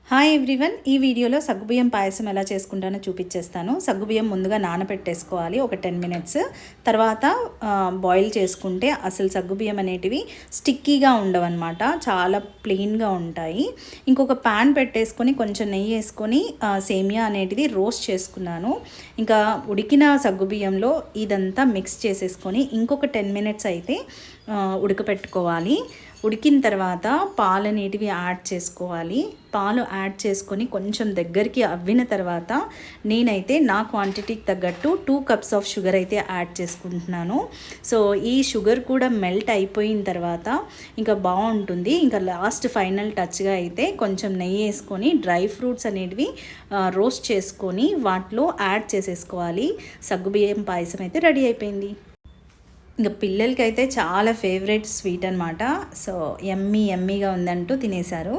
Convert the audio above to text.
Hi everyone, ఈ వీడియోలో సగ్గుబియ్యం పాయసం ఎలా చేసుకుంటానో చూపించేస్తాను. సగ్గుబియ్యం ముందుగా నానబెట్టేసుకోవాలి ఒక 10 మినిట్స్. తర్వాత బాయిల్ చేసుకుంటే అసలు సగ్గుబియ్యం అనేటివి స్టిక్కీగా ఉండవన్నమాట, చాలా ప్లెయిన్గా ఉంటాయి. ఇంకొక ప్యాన్ పెట్టేసుకొని కొంచెం నెయ్యి వేసుకొని సేమియా అనేటిది రోస్ట్ చేసుకున్నాను. ఇంకా ఉడికిన సగ్గుబియ్యంలో ఇదంతా మిక్స్ చేసేసుకొని ఇంకొక 10 మినిట్స్ అయితే ఉడకపెట్టుకోవాలి. ఉడికిన తర్వాత పాలు అనేటివి యాడ్ చేసుకోవాలి. పాలు యాడ్ చేసుకొని కొంచెం దగ్గరికి అవ్విన తర్వాత నేనైతే నా క్వాంటిటీకి తగ్గట్టు 2 కప్స్ ఆఫ్ షుగర్ అయితే యాడ్ చేసుకుంటున్నాను. సో ఈ షుగర్ కూడా మెల్ట్ అయిపోయిన తర్వాత ఇంకా బాగుంటుంది. ఇంకా లాస్ట్ ఫైనల్ టచ్గా అయితే కొంచెం నెయ్యి వేసుకొని డ్రై ఫ్రూట్స్ అనేటివి రోస్ట్ చేసుకొని వాటిలో యాడ్ చేసేసుకోవాలి. సగ్గుబియ్యం పాయసం అయితే రెడీ అయిపోయింది. ఇంకా పిల్లలకైతే చాలా ఫేవరెట్ స్వీట్ అనమాట. సో ఎమ్మీగా ఉందంటూ తినేశారు.